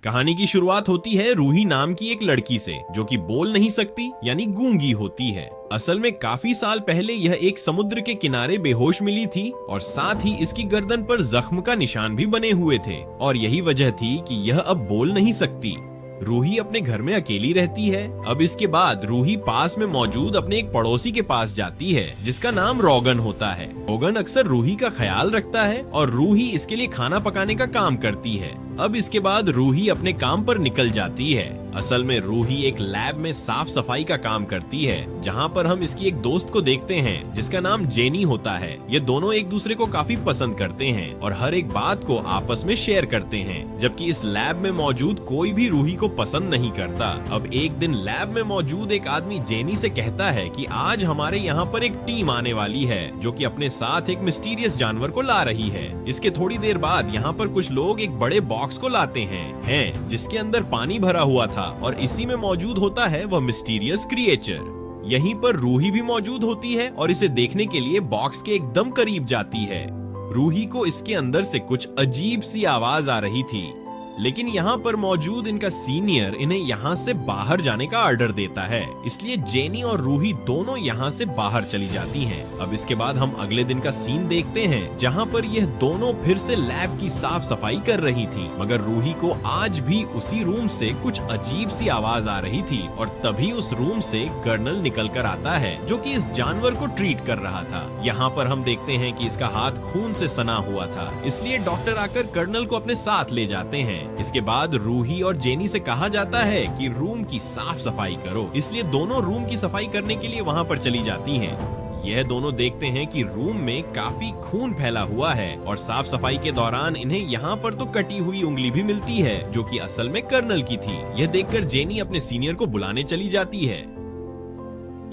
कहानी की शुरुआत होती है रूही नाम की एक लड़की से, जो कि बोल नहीं सकती यानी गूंगी होती है। असल में काफी साल पहले यह एक समुद्र के किनारे बेहोश मिली थी और साथ ही इसकी गर्दन पर जख्म का निशान भी बने हुए थे और यही वजह थी कि यह अब बोल नहीं सकती। रूही अपने घर में अकेली रहती है। अब इसके बाद रूही पास में मौजूद अपने एक पड़ोसी के पास जाती है जिसका नाम रोगन होता है। रोगन अक्सर रूही का ख्याल रखता है और रूही इसके लिए खाना पकाने का काम करती है। अब इसके बाद रूही अपने काम पर निकल जाती है। असल में रूही एक लैब में साफ सफाई का काम करती है, जहां पर हम इसकी एक दोस्त को देखते हैं जिसका नाम जेनी होता है। ये दोनों एक दूसरे को काफी पसंद करते हैं और हर एक बात को आपस में शेयर करते हैं, जबकि इस लैब में मौजूद कोई भी रूही को पसंद नहीं करता। अब एक दिन लैब में मौजूद एक आदमी जेनी से कहता है कि आज हमारे यहाँ पर एक टीम आने वाली है जो कि अपने साथ एक मिस्टीरियस जानवर को ला रही है। इसके थोड़ी देर बाद यहाँ पर कुछ लोग एक बड़े बॉक्स को लाते हैं जिसके अंदर पानी भरा हुआ था और इसी में मौजूद होता है वह मिस्टीरियस क्रिएचर। यहीं पर रूही भी मौजूद होती है और इसे देखने के लिए बॉक्स के एकदम करीब जाती है। रूही को इसके अंदर से कुछ अजीब सी आवाज आ रही थी, लेकिन यहाँ पर मौजूद इनका सीनियर इन्हें यहाँ से बाहर जाने का ऑर्डर देता है, इसलिए जेनी और रूही दोनों यहाँ से बाहर चली जाती हैं। अब इसके बाद हम अगले दिन का सीन देखते हैं जहाँ पर यह दोनों फिर से लैब की साफ सफाई कर रही थी, मगर रूही को आज भी उसी रूम से कुछ अजीब सी आवाज आ रही थी और तभी उस रूम से कर्नल निकल कर आता है जो कि इस जानवर को ट्रीट कर रहा था। यहाँ पर हम देखते हैं कि इसका हाथ खून से सना हुआ था, इसलिए डॉक्टर आकर कर्नल को अपने साथ ले जाते हैं। इसके बाद रूही और जेनी से कहा जाता है कि रूम की साफ सफाई करो, इसलिए दोनों रूम की सफाई करने के लिए वहां पर चली जाती हैं। यह दोनों देखते हैं कि रूम में काफी खून फैला हुआ है और साफ सफाई के दौरान इन्हें यहाँ पर तो कटी हुई उंगली भी मिलती है जो कि असल में कर्नल की थी। यह देखकर जेनी अपने सीनियर को बुलाने चली जाती है।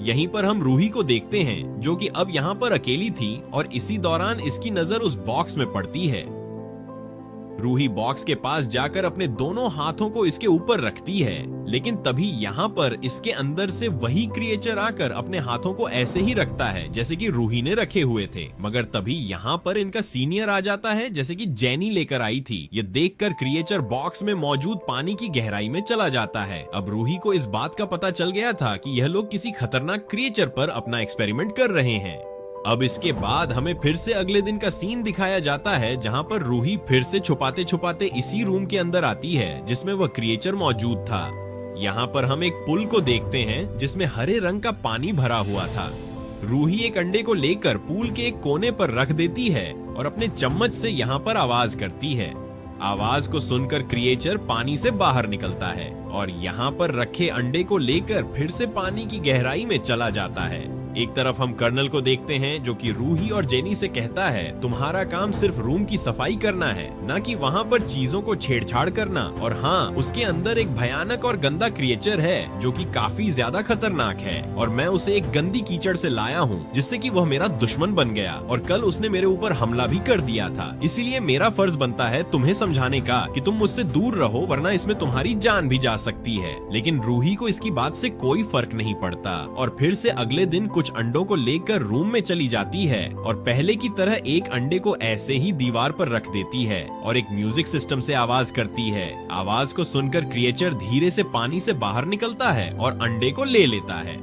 यहीं पर हम रूही को देखते हैं जो कि अब यहाँ पर अकेली थी और इसी दौरान इसकी नजर उस बॉक्स में पड़ती है। रूही बॉक्स के पास जाकर अपने दोनों हाथों को इसके ऊपर रखती है, लेकिन तभी यहाँ पर इसके अंदर से वही क्रिएचर आकर अपने हाथों को ऐसे ही रखता है जैसे कि रूही ने रखे हुए थे, मगर तभी यहाँ पर इनका सीनियर आ जाता है जैसे कि जेनी लेकर आई थी। ये देखकर क्रिएचर बॉक्स में मौजूद पानी की गहराई में चला जाता है। अब रूही को इस बात का पता चल गया था कि यह लोग किसी खतरनाक क्रिएचर पर अपना एक्सपेरिमेंट कर रहे हैं। अब इसके बाद हमें फिर से अगले दिन का सीन दिखाया जाता है जहां पर रूही फिर से छुपाते छुपाते इसी रूम के अंदर आती है जिसमें वह क्रिएचर मौजूद था। यहाँ पर हम एक पुल को देखते हैं जिसमें हरे रंग का पानी भरा हुआ था। रूही एक अंडे को लेकर पूल के एक कोने पर रख देती है और अपने चम्मच से यहाँ पर आवाज करती है। आवाज को सुनकर क्रिएचर पानी से बाहर निकलता है और यहाँ पर रखे अंडे को लेकर फिर से पानी की गहराई में चला जाता है। एक तरफ हम कर्नल को देखते हैं जो कि रूही और जेनी से कहता है तुम्हारा काम सिर्फ रूम की सफाई करना है, ना कि वहाँ पर चीजों को छेड़छाड़ करना। और हाँ, उसके अंदर एक भयानक और गंदा क्रिएचर है जो कि काफी ज्यादा खतरनाक है और मैं उसे एक गंदी कीचड़ से लाया हूँ जिससे कि वह मेरा दुश्मन बन गया और कल उसने मेरे ऊपर हमला भी कर दिया था। इसीलिए मेरा फर्ज बनता है तुम्हें समझाने का कि तुम मुझसे दूर रहो, वरना इसमें तुम्हारी जान भी जा सकती है। लेकिन रूही को इसकी बात से कोई फर्क नहीं पड़ता और फिर से अगले दिन कुछ अंडों को लेकर रूम में चली जाती है और पहले की तरह एक अंडे को ऐसे ही दीवार पर रख देती है और एक म्यूजिक सिस्टम से आवाज करती है। आवाज को सुनकर क्रिएचर धीरे से पानी से बाहर निकलता है और अंडे को ले लेता है।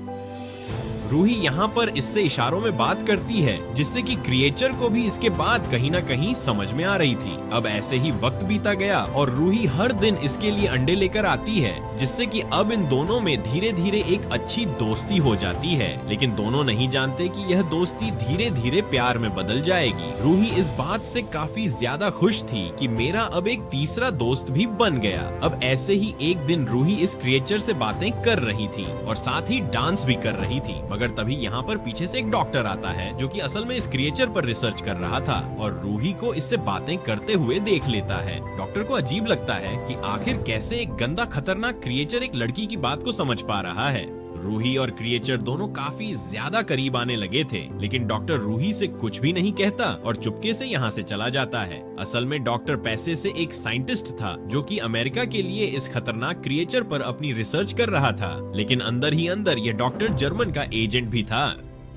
रूही यहाँ पर इससे इशारों में बात करती है जिससे कि क्रिएचर को भी इसके बाद कहीं ना कहीं समझ में आ रही थी। अब ऐसे ही वक्त बीता गया और रूही हर दिन इसके लिए अंडे लेकर आती है, जिससे कि अब इन दोनों में धीरे धीरे एक अच्छी दोस्ती हो जाती है। लेकिन दोनों नहीं जानते कि यह दोस्ती धीरे धीरे प्यार में बदल जाएगी। रूही इस बात से काफी ज्यादा खुश थी कि मेरा अब एक तीसरा दोस्त भी बन गया। अब ऐसे ही एक दिन रूही इस क्रिएचर से बातें कर रही थी और साथ ही डांस भी कर रही थी, मगर तभी यहाँ पर पीछे से एक डॉक्टर आता है जो कि असल में इस क्रिएचर पर रिसर्च कर रहा था और रूही को इससे बातें करते हुए देख लेता है। डॉक्टर को अजीब लगता है कि आखिर कैसे एक गंदा खतरनाक क्रिएचर एक लड़की की बात को समझ पा रहा है। रूही और क्रिएचर दोनों काफी ज्यादा करीब आने लगे थे, लेकिन डॉक्टर रूही से कुछ भी नहीं कहता और चुपके से यहाँ से चला जाता है। असल में डॉक्टर पैसे से एक साइंटिस्ट था जो कि अमेरिका के लिए इस खतरनाक क्रिएचर पर अपनी रिसर्च कर रहा था, लेकिन अंदर ही अंदर ये डॉक्टर जर्मन का एजेंट भी था।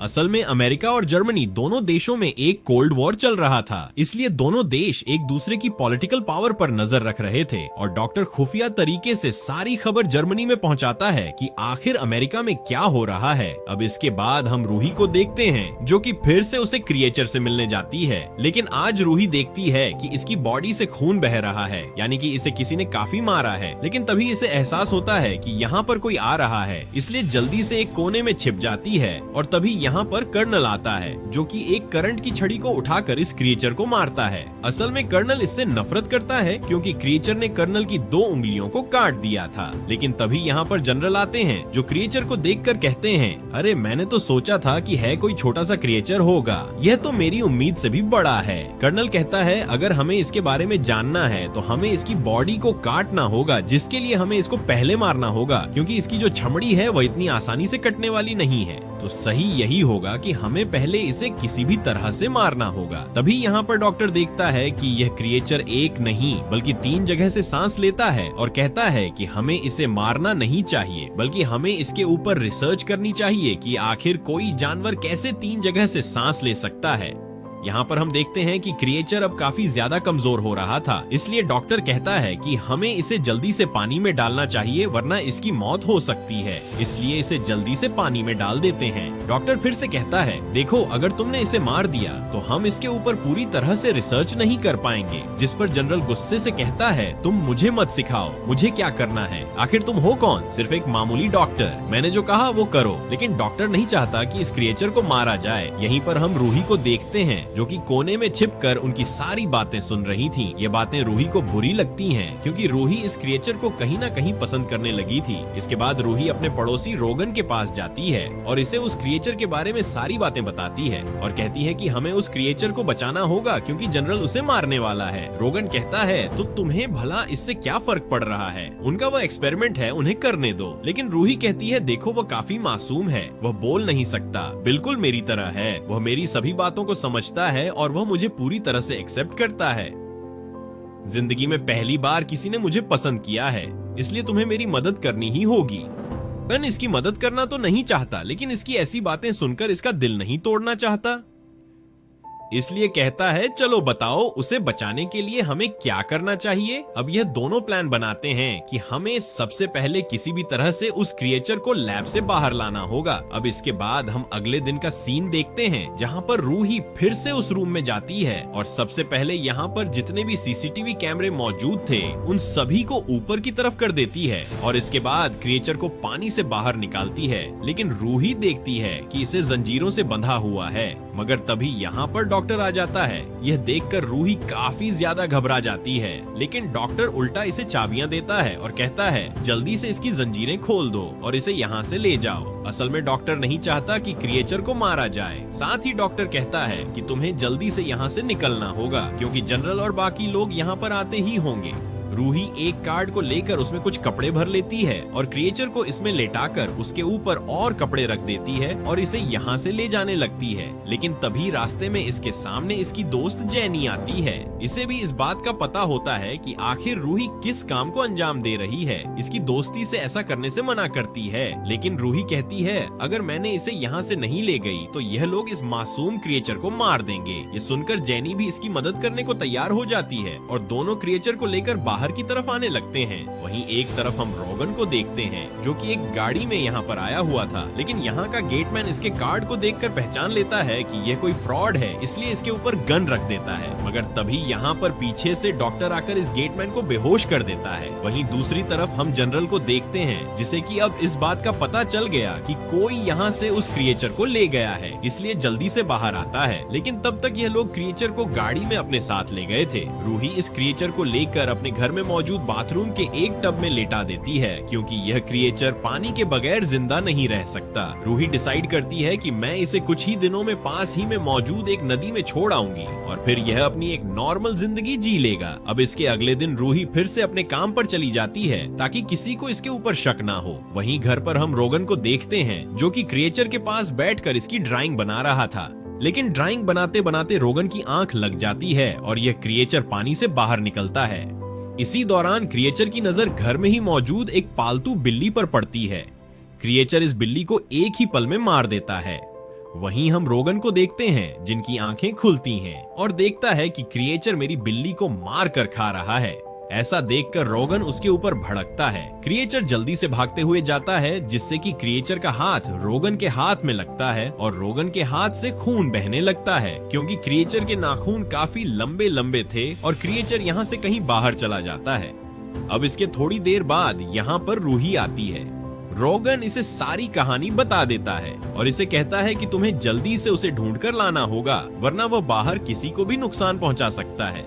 असल में अमेरिका और जर्मनी दोनों देशों में एक कोल्ड वॉर चल रहा था, इसलिए दोनों देश एक दूसरे की पॉलिटिकल पावर पर नजर रख रहे थे और डॉक्टर खुफिया तरीके से सारी खबर जर्मनी में पहुंचाता है कि आखिर अमेरिका में क्या हो रहा है। अब इसके बाद हम रूही को देखते हैं जो कि फिर से उसे क्रिएचर से मिलने जाती है, लेकिन आज रूही देखती है कि इसकी बॉडी से खून बह रहा है, यानी कि इसे किसी ने काफी मारा है। लेकिन तभी इसे एहसास होता है कि यहाँ पर कोई आ रहा है, इसलिए जल्दी से एक कोने में छिप जाती है और तभी यहाँ पर कर्नल आता है जो कि एक करंट की छड़ी को उठाकर इस क्रिएचर को मारता है। असल में कर्नल इससे नफरत करता है क्योंकि क्रिएचर ने कर्नल की 2 उंगलियों को काट दिया था। लेकिन तभी यहाँ पर जनरल आते हैं जो क्रिएचर को देखकर कहते हैं, अरे मैंने तो सोचा था कि है कोई छोटा सा क्रिएचर होगा, यह तो मेरी उम्मीद से भी बड़ा है। कर्नल कहता है अगर हमें इसके बारे में जानना है तो हमें इसकी बॉडी को काटना होगा, जिसके लिए हमें इसको पहले मारना होगा क्योंकि इसकी जो चमड़ी है वह इतनी आसानी से कटने वाली नहीं है। तो सही यही होगा कि हमें पहले इसे किसी भी तरह से मारना होगा। तभी यहाँ पर डॉक्टर देखता है कि यह क्रिएचर एक नहीं बल्कि 3 जगह से सांस लेता है और कहता है कि हमें इसे मारना नहीं चाहिए बल्कि हमें इसके ऊपर रिसर्च करनी चाहिए कि आखिर कोई जानवर कैसे 3 जगह से सांस ले सकता है। यहाँ पर हम देखते हैं कि क्रिएचर अब काफी ज्यादा कमजोर हो रहा था, इसलिए डॉक्टर कहता है कि हमें इसे जल्दी से पानी में डालना चाहिए वरना इसकी मौत हो सकती है, इसलिए इसे जल्दी से पानी में डाल देते हैं। डॉक्टर फिर से कहता है देखो अगर तुमने इसे मार दिया तो हम इसके ऊपर पूरी तरह से रिसर्च नहीं कर पाएंगे। जिस पर जनरल गुस्से से कहता है तुम मुझे मत सिखाओ, मुझे क्या करना है, आखिर तुम हो कौन, सिर्फ एक मामूली डॉक्टर, मैंने जो कहा वो करो। लेकिन डॉक्टर नहीं चाहता कि इस क्रिएचर को मारा जाए। यहीं पर हम रूही को देखते हैं जो कि कोने में छिपकर उनकी सारी बातें सुन रही थी। ये बातें रूही को बुरी लगती हैं क्योंकि रूही इस क्रिएचर को कहीं ना कहीं पसंद करने लगी थी। इसके बाद रूही अपने पड़ोसी रोगन के पास जाती है और इसे उस क्रिएचर के बारे में सारी बातें बताती है और कहती है कि हमें उस क्रिएचर को बचाना होगा क्योंकि जनरल उसे मारने वाला है। रोगन कहता है तो तुम्हें भला इससे क्या फर्क पड़ रहा है, उनका वो एक्सपेरिमेंट है, उन्हें करने दो। लेकिन रूही कहती है देखो वो काफी मासूम है, वह बोल नहीं सकता, बिल्कुल मेरी तरह है, वह मेरी सभी बातों को समझता है और वह मुझे पूरी तरह से एक्सेप्ट करता है। जिंदगी में पहली बार किसी ने मुझे पसंद किया है, इसलिए तुम्हें मेरी मदद करनी ही होगी। गन इसकी मदद करना तो नहीं चाहता लेकिन इसकी ऐसी बातें सुनकर इसका दिल नहीं तोड़ना चाहता, इसलिए कहता है चलो बताओ उसे बचाने के लिए हमें क्या करना चाहिए। अब यह दोनों प्लान बनाते हैं कि हमें सबसे पहले किसी भी तरह से उस क्रिएचर को लैब से बाहर लाना होगा। अब इसके बाद हम अगले दिन का सीन देखते हैं जहां पर रूही फिर से उस रूम में जाती है और सबसे पहले यहां पर जितने भी सीसीटीवी कैमरे मौजूद थे उन सभी को ऊपर की तरफ कर देती है और इसके बाद क्रिएचर को पानी से बाहर निकालती है। लेकिन रूही देखती है कि इसे जंजीरों से बंधा हुआ है, मगर तभी यहाँ पर डॉक्टर आ जाता है। यह देखकर रूही काफी ज्यादा घबरा जाती है, लेकिन डॉक्टर उल्टा इसे चाबियां देता है और कहता है जल्दी से इसकी जंजीरें खोल दो और इसे यहाँ से ले जाओ। असल में डॉक्टर नहीं चाहता कि क्रिएचर को मारा जाए। साथ ही डॉक्टर कहता है कि तुम्हें जल्दी से यहाँ से निकलना होगा क्योंकि जनरल और बाकी लोग यहाँ पर आते ही होंगे। रूही एक कार्ड को लेकर उसमें कुछ कपड़े भर लेती है और क्रिएचर को इसमें लेटाकर उसके ऊपर और कपड़े रख देती है और इसे यहाँ से ले जाने लगती है। लेकिन तभी रास्ते में इसके सामने इसकी दोस्त जेनी आती है। इसे भी इस बात का पता होता है कि आखिर रूही किस काम को अंजाम दे रही है। इसकी दोस्ती से ऐसा करने से मना करती है, लेकिन रूही कहती है अगर मैंने इसे यहाँ से नहीं ले गई तो यह लोग इस मासूम क्रिएचर को मार देंगे। ये सुनकर जेनी भी इसकी मदद करने को तैयार हो जाती है और दोनों क्रिएचर को लेकर बाहर की तरफ आने लगते हैं। वहीं एक तरफ हम रोगन को देखते हैं जो कि एक गाड़ी में यहाँ पर आया हुआ था, लेकिन यहाँ का गेटमैन इसके कार्ड को देखकर पहचान लेता है कि यह कोई फ्रॉड है, इसलिए इसके ऊपर गन रख देता है। मगर तभी यहाँ पर पीछे से डॉक्टर आकर इस गेटमैन को बेहोश कर देता है। वहीं दूसरी तरफ हम जनरल को देखते हैं जिसे कि अब इस बात का पता चल गया कि कोई यहाँ से उस क्रिएचर को ले गया है, इसलिए जल्दी से बाहर आता है। लेकिन तब तक यह लोग क्रिएचर को गाड़ी में अपने साथ ले गए थे। रूही इस क्रिएचर को लेकर अपने घर में मौजूद बाथरूम के एक टब में लेटा देती है क्योंकि यह क्रिएचर पानी के बगैर जिंदा नहीं रह सकता। रूही डिसाइड करती है कि मैं इसे कुछ ही दिनों में पास ही में मौजूद एक नदी में छोड़ आऊंगी और फिर यह अपनी एक नॉर्मल जिंदगी जी लेगा। अब इसके अगले दिन रूही फिर से अपने काम पर चली जाती है ताकि किसी को इसके ऊपर शक ना हो। वहीं घर पर हम रोगन को देखते हैं जो कि क्रिएचर के पास बैठकर इसकी ड्राइंग बना रहा था, लेकिन ड्राइंग बनाते बनाते रोगन की आंख लग जाती है और यह क्रिएचर पानी से बाहर निकलता है। इसी दौरान क्रिएचर की नजर घर में ही मौजूद एक पालतू बिल्ली पर पड़ती है। क्रिएचर इस बिल्ली को एक ही पल में मार देता है। वहीं हम रोगन को देखते हैं जिनकी आंखें खुलती हैं और देखता है कि क्रिएचर मेरी बिल्ली को मार कर खा रहा है। ऐसा देखकर रोगन उसके ऊपर भड़कता है। क्रिएचर जल्दी से भागते हुए जाता है जिससे कि क्रिएचर का हाथ रोगन के हाथ में लगता है और रोगन के हाथ से खून बहने लगता है क्योंकि क्रिएचर के नाखून काफी लंबे लंबे थे और क्रिएचर यहाँ से कहीं बाहर चला जाता है। अब इसके थोड़ी देर बाद यहाँ पर रूही आती है। रोगन इसे सारी कहानी बता देता है और इसे कहता है कि तुम्हें जल्दी से उसे ढूंढ कर लाना होगा वरना वह बाहर किसी को भी नुकसान पहुंचा सकता है।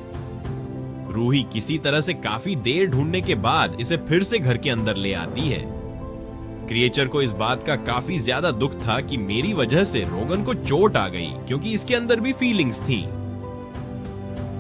रूही किसी तरह से काफी देर ढूंढने के बाद इसे फिर से घर के अंदर ले आती है। क्रिएचर को इस बात का काफी ज्यादा दुख था कि मेरी वजह से रोगन को चोट आ गई क्योंकि इसके अंदर भी फीलिंग्स थी।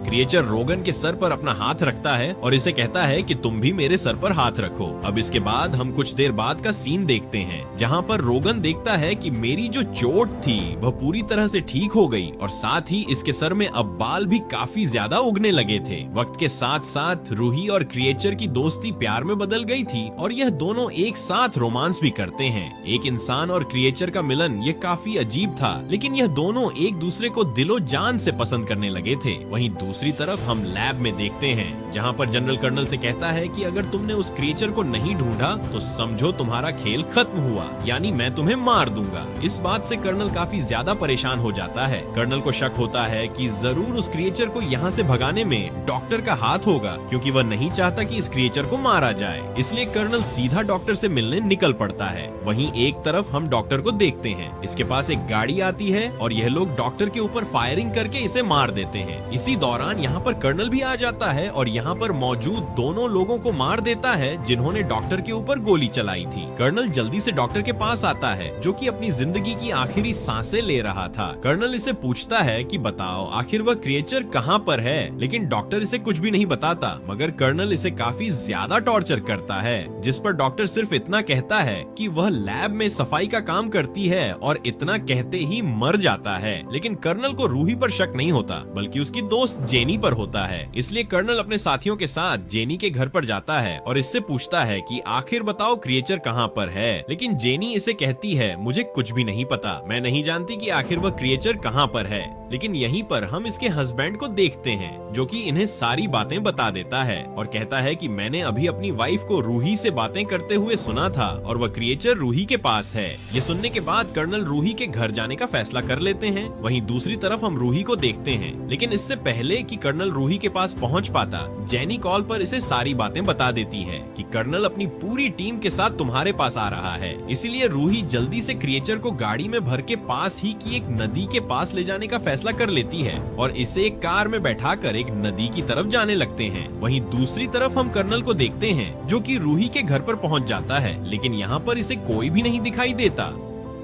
क्रिएचर रोगन के सर पर अपना हाथ रखता है और इसे कहता है कि तुम भी मेरे सर पर हाथ रखो। अब इसके बाद हम कुछ देर बाद का सीन देखते हैं जहां पर रोगन देखता है कि मेरी जो चोट थी वह पूरी तरह से ठीक हो गई और साथ ही इसके सर में अब बाल भी काफी ज्यादा उगने लगे थे। वक्त के साथ साथ रूही और क्रिएचर की दोस्ती प्यार में बदल गई थी और यह दोनों एक साथ रोमांस भी करते हैं। एक इंसान और क्रिएचर का मिलन ये काफी अजीब था लेकिन यह दोनों एक दूसरे को दिलो जान से पसंद करने लगे थे। वहीं दूसरी तरफ हम लैब में देखते हैं जहां पर जनरल कर्नल से कहता है कि अगर तुमने उस क्रिएचर को नहीं ढूंढा तो समझो तुम्हारा खेल खत्म हुआ, यानी मैं तुम्हें मार दूंगा। इस बात से कर्नल काफी ज्यादा परेशान हो जाता है। कर्नल को शक होता है कि जरूर उस क्रिएचर को यहाँ से भगाने में डॉक्टर का हाथ होगा क्योंकि वह नहीं चाहता कि इस क्रिएचर को मारा जाए। इसलिए कर्नल सीधा डॉक्टर से मिलने निकल पड़ता है। वहीं एक तरफ हम डॉक्टर को देखते हैं। इसके पास एक गाड़ी आती है और यह लोग डॉक्टर के ऊपर फायरिंग करके इसे मार देते हैं। इसी दौरान यहाँ पर कर्नल भी आ जाता है और यहाँ पर मौजूद दोनों लोगों को मार देता है जिन्होंने डॉक्टर के ऊपर गोली चलाई थी। कर्नल जल्दी से डॉक्टर के पास आता है जो कि अपनी जिंदगी की आखिरी सांसें ले रहा था। कर्नल इसे पूछता है कि बताओ आखिर वह क्रिएचर कहाँ पर है, लेकिन डॉक्टर इसे कुछ भी नहीं बताता मगर कर्नल इसे काफी ज्यादा टॉर्चर करता है जिस पर डॉक्टर सिर्फ इतना कहता है कि वह लैब में सफाई का काम करती है और इतना कहते ही मर जाता है। लेकिन कर्नल को रूही पर शक नहीं होता बल्कि उसकी दोस्त जेनी पर होता है। इसलिए कर्नल अपने साथियों के साथ जेनी के घर पर जाता है और इससे पूछता है कि आखिर बताओ क्रिएचर कहाँ पर है। लेकिन जेनी इसे कहती है मुझे कुछ भी नहीं पता, मैं नहीं जानती कि आखिर वह क्रिएचर कहाँ पर है। लेकिन यहीं पर हम इसके हस्बैंड को देखते हैं जो कि इन्हें सारी बातें बता देता है और कहता है कि मैंने अभी अपनी वाइफ को रूही से बातें करते हुए सुना था और वह क्रिएचर रूही के पास है। ये सुनने के बाद कर्नल रूही के घर जाने का फैसला कर लेते हैं। वहीं दूसरी तरफ हम रूही को देखते हैं लेकिन इससे पहले कि कर्नल रूही के पास पहुंच पाता जेनी कॉल पर इसे सारी बातें बता देती है कि कर्नल अपनी पूरी टीम के साथ तुम्हारे पास आ रहा है। इसीलिए रूही जल्दी से क्रिएचर को गाड़ी में भर के पास ही की एक नदी के पास ले जाने का फैसला कर लेती है और इसे एक कार में बैठाकर एक नदी की तरफ जाने लगते हैं। वहीं दूसरी तरफ हम कर्नल को देखते हैं जो कि रूही के घर पर पहुंच जाता है लेकिन यहाँ पर इसे कोई भी नहीं दिखाई देता।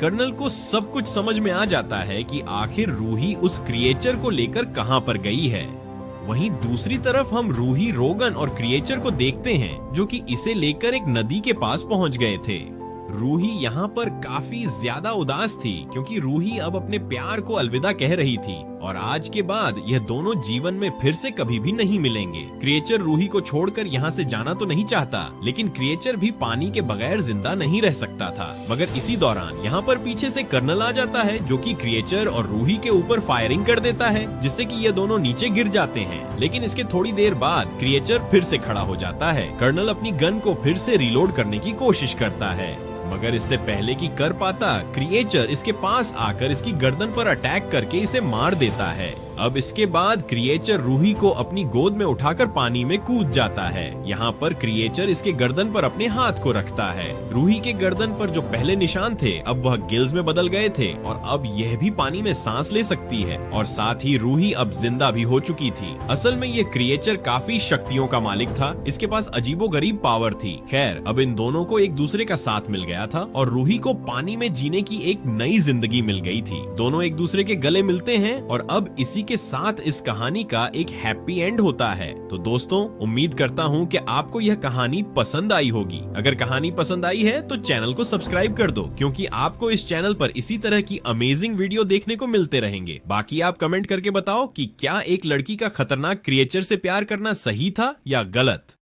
कर्नल को सब कुछ समझ में आ जाता है कि आखिर रूही उस क्रिएचर को लेकर कहां पर गई है। वहीं दूसरी तरफ हम रूही, रोगन और क्रिएचर को देखते हैं जो कि इसे लेकर एक नदी के पास पहुंच गए थे। रूही यहाँ पर काफी ज्यादा उदास थी क्योंकि रूही अब अपने प्यार को अलविदा कह रही थी और आज के बाद यह दोनों जीवन में फिर से कभी भी नहीं मिलेंगे। क्रिएचर रूही को छोड़कर यहाँ से जाना तो नहीं चाहता लेकिन क्रिएचर भी पानी के बगैर जिंदा नहीं रह सकता था। मगर इसी दौरान यहाँ पर पीछे से कर्नल आ जाता है जो कि क्रिएचर और रूही के ऊपर फायरिंग कर देता है जिससे कि ये दोनों नीचे गिर जाते हैं। लेकिन इसके थोड़ी देर बाद क्रिएचर फिर से खड़ा हो जाता है। कर्नल अपनी गन को फिर से रिलोड करने की कोशिश करता है मगर इससे पहले कि कर पाता क्रिएचर इसके पास आकर इसकी गर्दन पर अटैक करके इसे मार देता है। अब इसके बाद क्रिएचर रूही को अपनी गोद में उठाकर पानी में कूद जाता है। यहाँ पर क्रिएचर इसके गर्दन पर अपने हाथ को रखता है। रूही के गर्दन पर जो पहले निशान थे अब वह गिल्स में बदल गए थे और अब यह भी पानी में सांस ले सकती है और साथ ही रूही अब जिंदा भी हो चुकी थी। असल में ये क्रिएचर काफी शक्तियों का मालिक था, इसके पास अजीबोगरीब पावर थी। खैर अब इन दोनों को एक दूसरे का साथ मिल गया था और रूही को पानी में जीने की एक नई जिंदगी मिल गई थी। दोनों एक दूसरे के गले मिलते हैं और अब इसी के साथ इस कहानी का एक हैप्पी एंड होता है। तो दोस्तों उम्मीद करता हूँ कि आपको यह कहानी पसंद आई होगी। अगर कहानी पसंद आई है तो चैनल को सब्सक्राइब कर दो क्योंकि आपको इस चैनल पर इसी तरह की अमेजिंग वीडियो देखने को मिलते रहेंगे। बाकी आप कमेंट करके बताओ कि क्या एक लड़की का खतरनाक क्रिएचर से प्यार करना सही था या गलत।